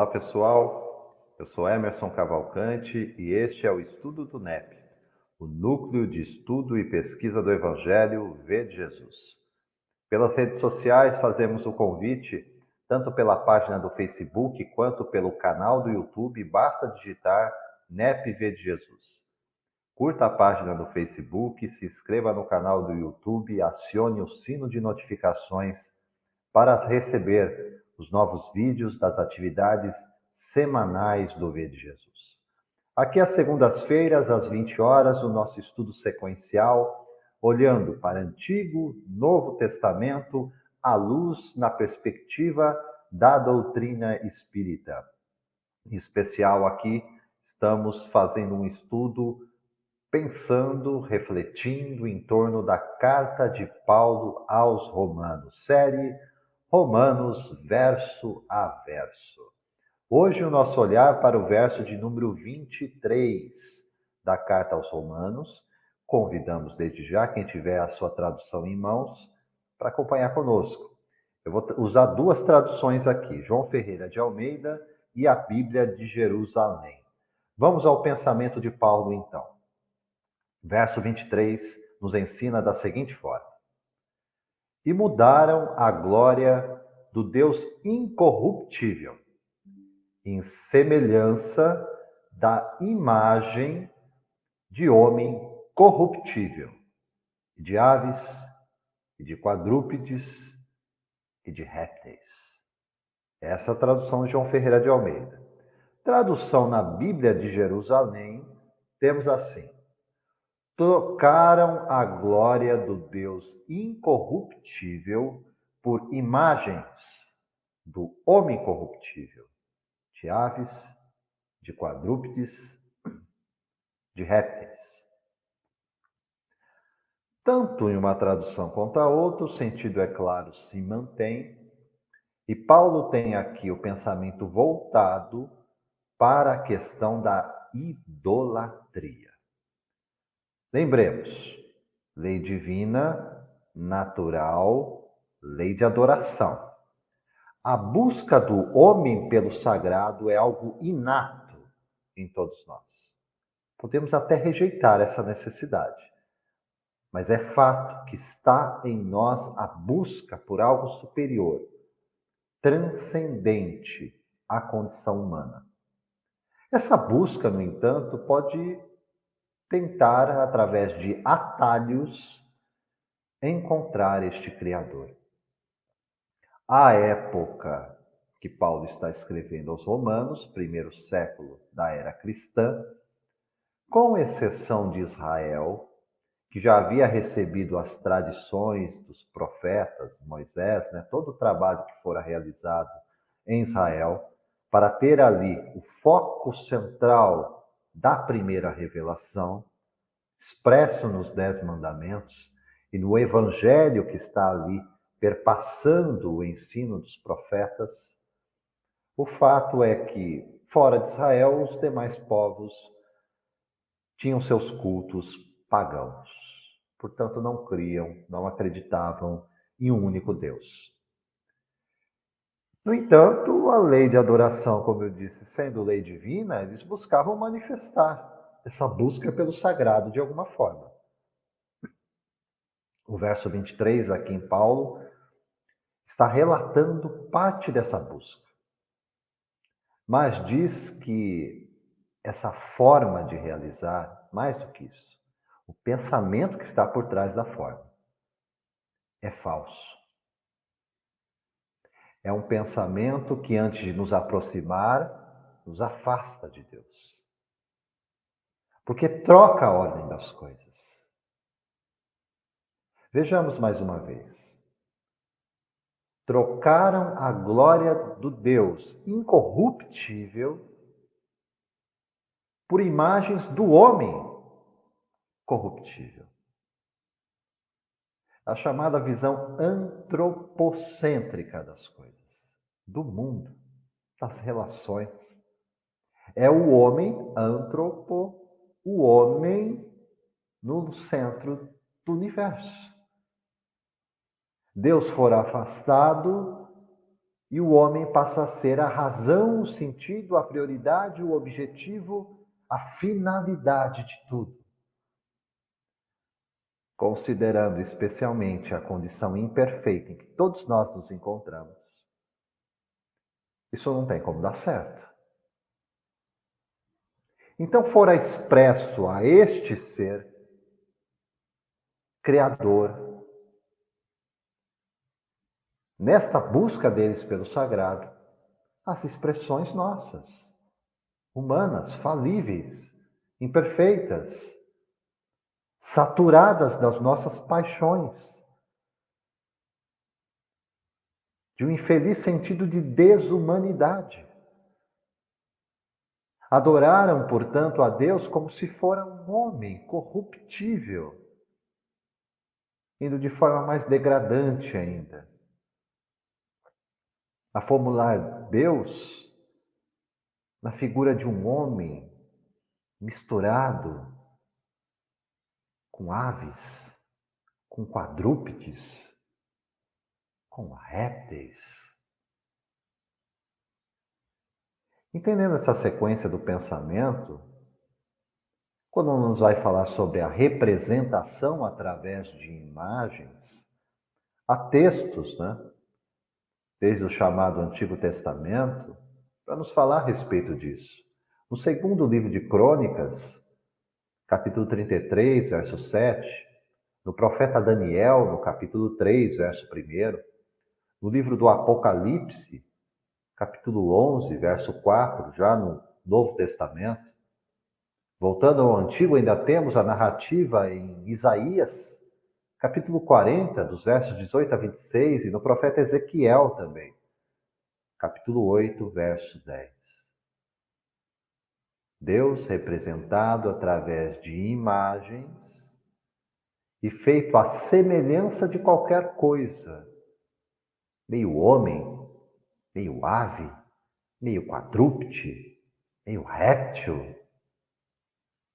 Olá pessoal, eu sou Emerson Cavalcante e este é o Estudo do NEP, o Núcleo de Estudo e Pesquisa do Evangelho V de Jesus. Pelas redes sociais fazemos o convite, tanto pela página do Facebook quanto pelo canal do YouTube, basta digitar NEP V de Jesus. Curta a página do Facebook, se inscreva no canal do YouTube, acione o sino de notificações para receber os novos vídeos das atividades semanais do V de Jesus. Aqui às segundas-feiras, às 20 horas, o nosso estudo sequencial, olhando para Antigo, Novo Testamento, à luz na perspectiva da doutrina espírita. Em especial aqui, estamos fazendo um estudo pensando, refletindo em torno da carta de Paulo aos Romanos, série Romanos verso a verso. Hoje o nosso olhar para o verso de número 23 da carta aos Romanos. Convidamos desde já quem tiver a sua tradução em mãos para acompanhar conosco. Eu vou usar duas traduções aqui, João Ferreira de Almeida e a Bíblia de Jerusalém. Vamos ao pensamento de Paulo então. Verso 23 nos ensina da seguinte forma: E mudaram a glória do Deus incorruptível, em semelhança da imagem de homem corruptível, e de aves, e de quadrúpedes, e de répteis. Essa é a tradução de João Ferreira de Almeida. Tradução na Bíblia de Jerusalém, temos assim: trocaram a glória do Deus incorruptível por imagens do homem corruptível, de aves, de quadrúpedes, de répteis. Tanto em uma tradução quanto a outra, o sentido, é claro, se mantém, e Paulo tem aqui o pensamento voltado para a questão da idolatria. Lembremos, lei divina, natural, lei de adoração. A busca do homem pelo sagrado é algo inato em todos nós. Podemos até rejeitar essa necessidade, mas é fato que está em nós a busca por algo superior, transcendente à condição humana. Essa busca, no entanto, pode tentar, através de atalhos, encontrar este Criador. À época que Paulo está escrevendo aos Romanos, primeiro século da era cristã, com exceção de Israel, que já havia recebido as tradições dos profetas, Moisés, todo o trabalho que fora realizado em Israel, para ter ali o foco central da primeira revelação, expresso nos 10 mandamentos e no evangelho que está ali, perpassando o ensino dos profetas. O fato é que, fora de Israel, os demais povos tinham seus cultos pagãos. Portanto, não criam, não acreditavam em um único Deus. No entanto, a lei de adoração, como eu disse, sendo lei divina, eles buscavam manifestar essa busca pelo sagrado de alguma forma. O verso 23, aqui em Paulo, está relatando parte dessa busca. Mas diz que essa forma de realizar, mais do que isso, o pensamento que está por trás da forma, é falso. É um pensamento que, antes de nos aproximar, nos afasta de Deus. Porque troca a ordem das coisas. Vejamos mais uma vez. Trocaram a glória do Deus incorruptível por imagens do homem corruptível. A chamada visão antropocêntrica das coisas, do mundo, das relações. É o homem, antropo, o homem no centro do universo. Deus fora afastado e o homem passa a ser a razão, o sentido, a prioridade, o objetivo, a finalidade de tudo. Considerando especialmente a condição imperfeita em que todos nós nos encontramos, isso não tem como dar certo. Então, fora expresso a este ser criador, nesta busca deles pelo sagrado, as expressões nossas, humanas, falíveis, imperfeitas, saturadas das nossas paixões, de um infeliz sentido de desumanidade. Adoraram, portanto, a Deus como se fora um homem corruptível, indo de forma mais degradante ainda, a formular Deus na figura de um homem misturado com aves, com quadrúpedes, com répteis. Entendendo essa sequência do pensamento, quando nos vai falar sobre a representação através de imagens, há textos, desde o chamado Antigo Testamento, para nos falar a respeito disso. No segundo livro de Crônicas, capítulo 33, verso 7, no profeta Daniel, no capítulo 3, verso 1, no livro do Apocalipse, capítulo 11, verso 4, já no Novo Testamento. Voltando ao Antigo, ainda temos a narrativa em Isaías, capítulo 40, dos versos 18 a 26, e no profeta Ezequiel também, capítulo 8, verso 10. Deus representado através de imagens e feito à semelhança de qualquer coisa, meio homem, meio ave, meio quadrúpede, meio réptil,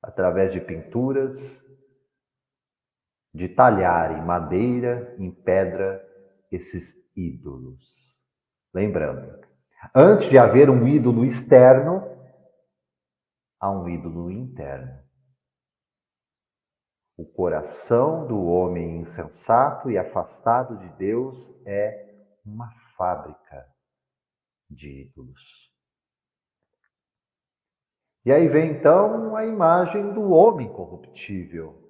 através de pinturas, de talhar em madeira, em pedra, esses ídolos. Lembrando, antes de haver um ídolo externo, há um ídolo interno. O coração do homem insensato e afastado de Deus é uma fábrica de ídolos. E aí vem então a imagem do homem corruptível,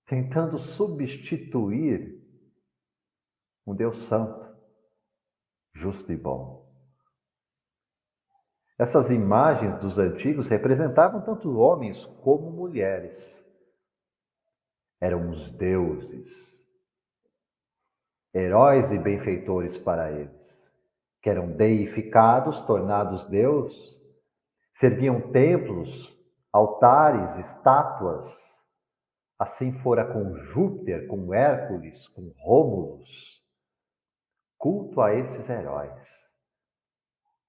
tentando substituir um Deus santo, justo e bom. Essas imagens dos antigos representavam tanto homens como mulheres. Eram os deuses, heróis e benfeitores para eles, que eram deificados, tornados Deus, serviam templos, altares, estátuas. Assim fora com Júpiter, com Hércules, com Rômulus. Culto a esses heróis,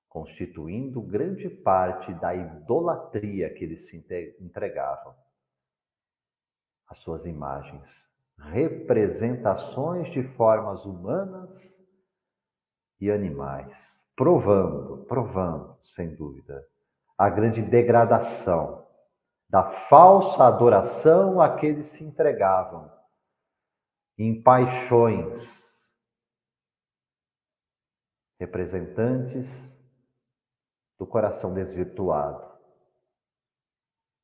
constituindo grande parte da idolatria que eles se entregavam. As suas imagens, representações de formas humanas e animais, provando, sem dúvida, a grande degradação da falsa adoração a que eles se entregavam em paixões, representantes do coração desvirtuado,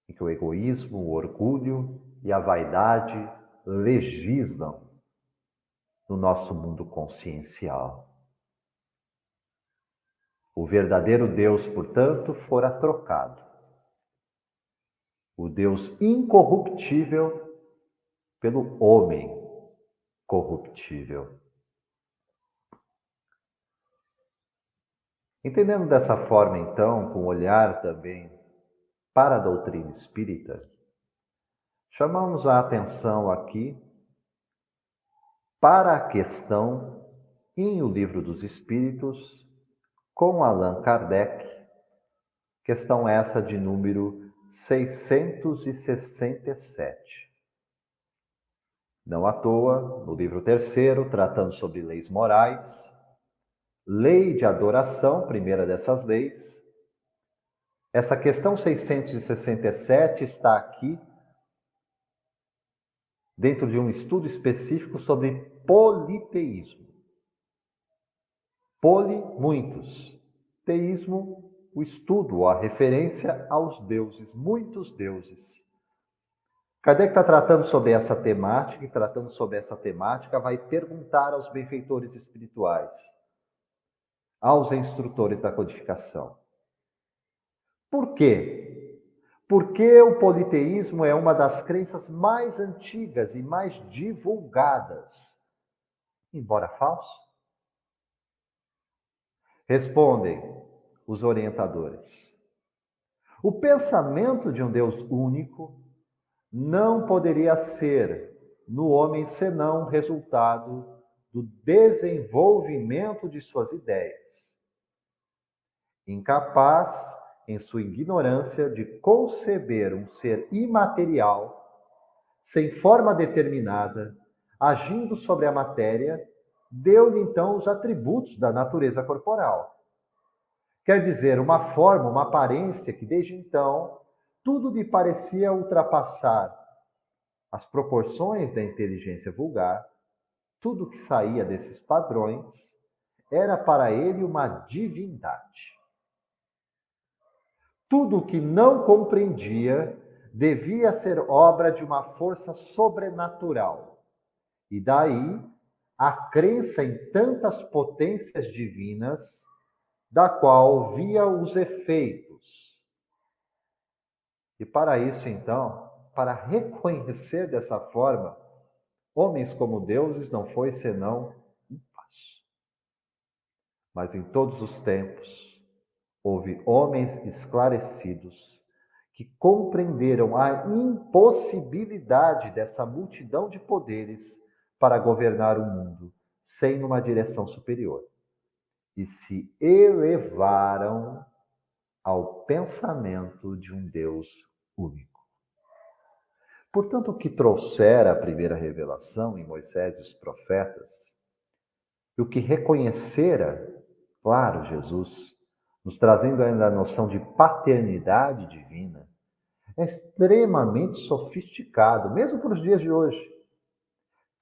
em que o egoísmo, o orgulho e a vaidade legislam no nosso mundo consciencial. O verdadeiro Deus, portanto, fora trocado. O Deus incorruptível pelo homem corruptível. Entendendo dessa forma, então, com olhar também para a doutrina espírita, chamamos a atenção aqui para a questão em O Livro dos Espíritos, com Allan Kardec, questão essa de número 667. Não à toa, no livro terceiro, tratando sobre leis morais, Lei de adoração, primeira dessas leis. Essa questão 667 está aqui dentro de um estudo específico sobre politeísmo. Poli, muitos. Teísmo, o estudo, a referência aos deuses, muitos deuses. Kardec está tratando sobre essa temática, e tratando sobre essa temática, vai perguntar aos benfeitores espirituais, aos instrutores da codificação. Por quê? Porque o politeísmo é uma das crenças mais antigas e mais divulgadas, embora falso. Respondem os orientadores. O pensamento de um Deus único não poderia ser no homem senão resultado do desenvolvimento de suas ideias. Incapaz, em sua ignorância, de conceber um ser imaterial, sem forma determinada, agindo sobre a matéria, deu-lhe então os atributos da natureza corporal. Quer dizer, uma forma, uma aparência que desde então tudo lhe parecia ultrapassar as proporções da inteligência vulgar, tudo que saía desses padrões era para ele uma divindade. Tudo o que não compreendia devia ser obra de uma força sobrenatural. E daí a crença em tantas potências divinas, da qual via os efeitos. E para isso, então, para reconhecer dessa forma, homens como deuses não foi senão um passo. Mas em todos os tempos, houve homens esclarecidos que compreenderam a impossibilidade dessa multidão de poderes para governar o mundo sem uma direção superior e se elevaram ao pensamento de um Deus único. Portanto, o que trouxera a primeira revelação em Moisés e os profetas, e o que reconhecera, claro, Jesus, nos trazendo ainda a noção de paternidade divina, é extremamente sofisticado, mesmo para os dias de hoje.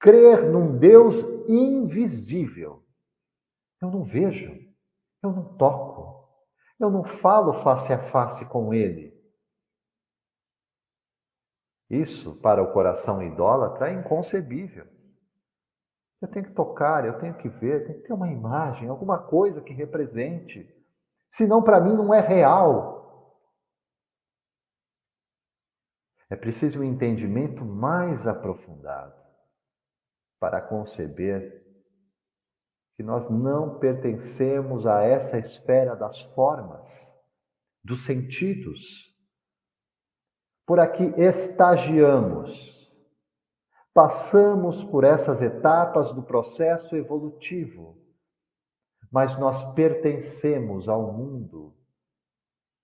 Crer num Deus invisível. Eu não vejo, eu não toco, eu não falo face a face com Ele. Isso, para o coração idólatra, é inconcebível. Eu tenho que tocar, eu tenho que ver, tem que ter uma imagem, alguma coisa que represente. Senão, para mim, não é real. É preciso um entendimento mais aprofundado para conceber que nós não pertencemos a essa esfera das formas, dos sentidos. Por aqui estagiamos, passamos por essas etapas do processo evolutivo, mas nós pertencemos ao mundo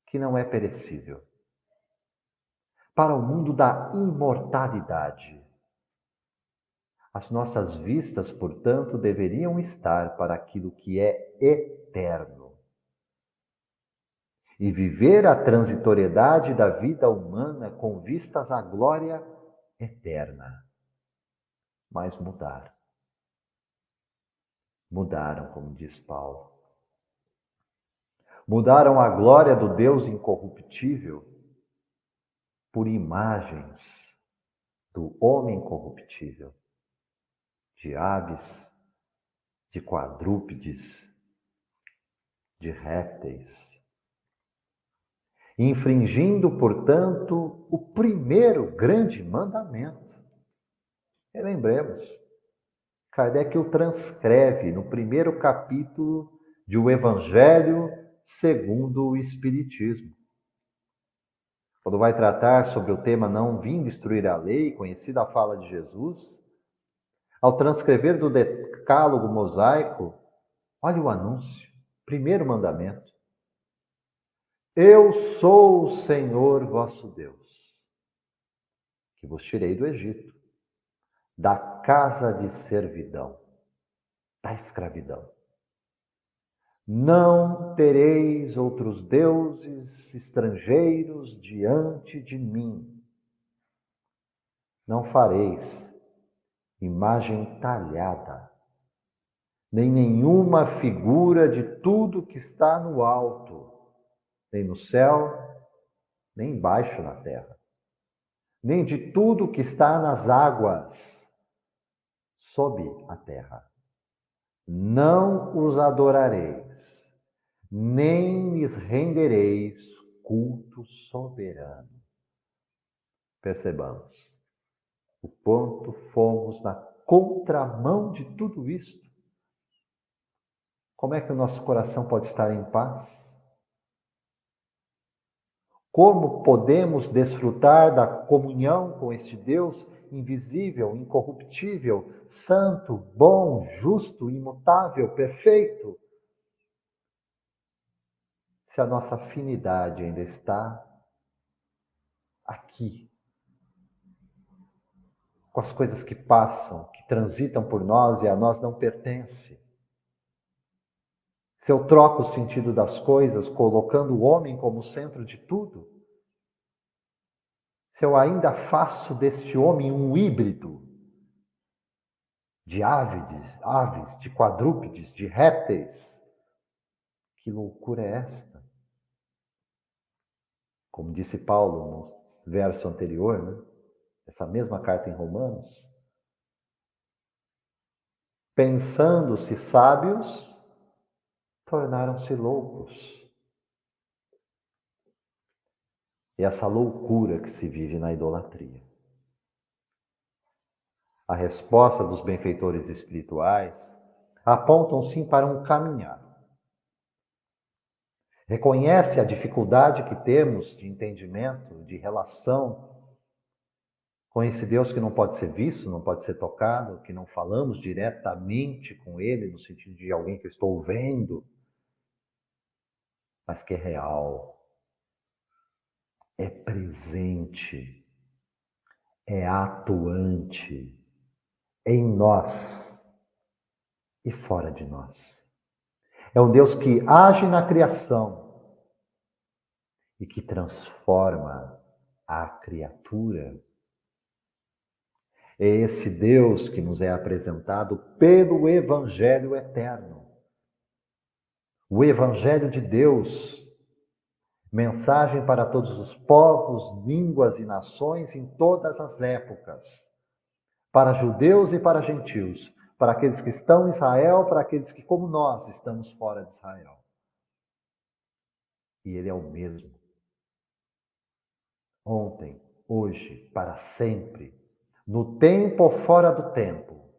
que não é perecível, para o mundo da imortalidade. As nossas vistas, portanto, deveriam estar para aquilo que é eterno. E viver a transitoriedade da vida humana com vistas à glória eterna. Mas mudar. Mudaram, como diz Paulo. Mudaram a glória do Deus incorruptível por imagens do homem corruptível, de aves, de quadrúpedes, de répteis, infringindo, portanto, o primeiro grande mandamento. E lembremos, Kardec o transcreve no primeiro capítulo de O Evangelho segundo o Espiritismo. Quando vai tratar sobre o tema não vim destruir a lei, conhecida a fala de Jesus, ao transcrever do decálogo mosaico, olha o anúncio, primeiro mandamento. Eu sou o Senhor vosso Deus, que vos tirei do Egito, da casa de servidão, da escravidão. Não tereis outros deuses estrangeiros diante de mim. Não fareis imagem talhada, nem nenhuma figura de tudo que está no alto, nem no céu, nem embaixo na terra, nem de tudo que está nas águas, sob a terra. Não os adorareis, nem lhes rendereis culto soberano. Percebamos, o quanto fomos na contramão de tudo isto. Como é que o nosso coração pode estar em paz? Como podemos desfrutar da comunhão com este Deus invisível, incorruptível, santo, bom, justo, imutável, perfeito, se a nossa afinidade ainda está aqui, com as coisas que passam, que transitam por nós e a nós não pertence? Se eu troco o sentido das coisas, colocando o homem como centro de tudo, se eu ainda faço deste homem um híbrido de aves, de quadrúpedes, de répteis, que loucura é esta? Como disse Paulo no verso anterior, né? Essa mesma carta em Romanos, pensando-se sábios, tornaram-se loucos. E essa loucura que se vive na idolatria. A resposta dos benfeitores espirituais apontam sim para um caminhar. Reconhece a dificuldade que temos de entendimento, de relação com esse Deus que não pode ser visto, não pode ser tocado, que não falamos diretamente com Ele, no sentido de alguém que eu estou vendo, mas que é real, é presente, é atuante em nós e fora de nós. É um Deus que age na criação e que transforma a criatura. É esse Deus que nos é apresentado pelo Evangelho eterno. O Evangelho de Deus, mensagem para todos os povos, línguas e nações em todas as épocas, para judeus e para gentios, para aqueles que estão em Israel, para aqueles que, como nós, estamos fora de Israel. E Ele é o mesmo. Ontem, hoje, para sempre, no tempo ou fora do tempo.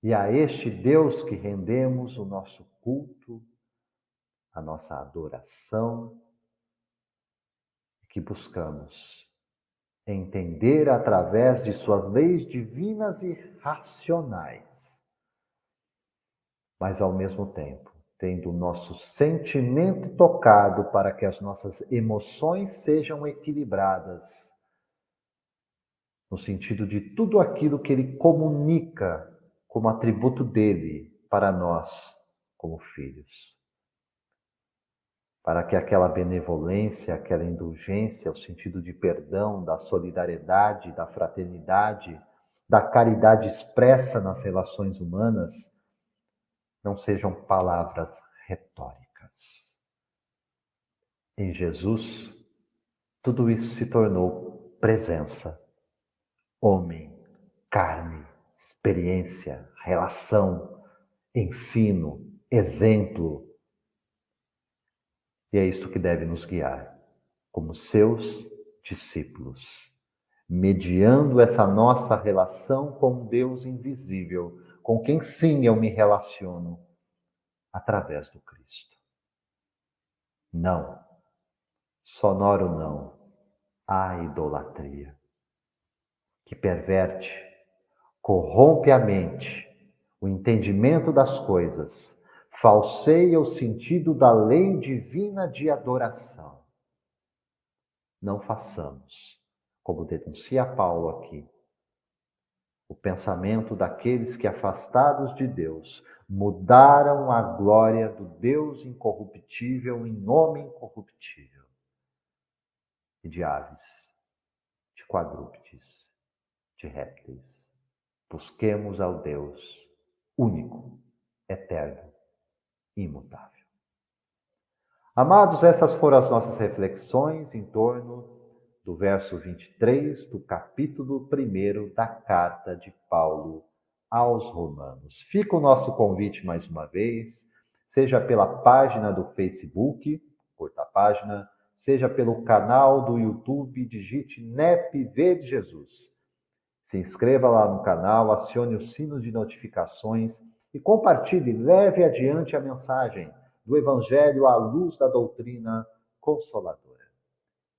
E a este Deus que rendemos o nosso culto, a nossa adoração, que buscamos entender através de suas leis divinas e racionais, mas ao mesmo tempo tendo o nosso sentimento tocado para que as nossas emoções sejam equilibradas, no sentido de tudo aquilo que Ele comunica como atributo dele para nós, como filhos. Para que aquela benevolência, aquela indulgência, o sentido de perdão, da solidariedade, da fraternidade, da caridade expressa nas relações humanas, não sejam palavras retóricas. Em Jesus, tudo isso se tornou presença, homem, carne, experiência, relação, ensino, exemplo. E é isto que deve nos guiar, como seus discípulos, mediando essa nossa relação com um Deus invisível, com quem sim eu me relaciono, através do Cristo. Não, sonoro não, à idolatria, que perverte, corrompe a mente, o entendimento das coisas, falseia o sentido da lei divina de adoração. Não façamos, como denuncia Paulo aqui, o pensamento daqueles que, afastados de Deus, mudaram a glória do Deus incorruptível em nome incorruptível, e de aves, de quadrúpedes, de répteis. Busquemos ao Deus único, eterno, imutável. Amados, essas foram as nossas reflexões em torno do verso 23 do capítulo 1 da carta de Paulo aos Romanos. Fica o nosso convite mais uma vez, seja pela página do Facebook, curta a página, seja pelo canal do YouTube, digite NEP V de Jesus. Se inscreva lá no canal, acione o sino de notificações e compartilhe, leve adiante a mensagem do Evangelho à luz da doutrina consoladora.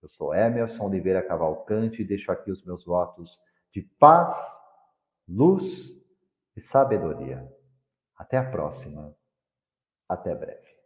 Eu sou Emerson Oliveira Cavalcante e deixo aqui os meus votos de paz, luz e sabedoria. Até a próxima. Até breve.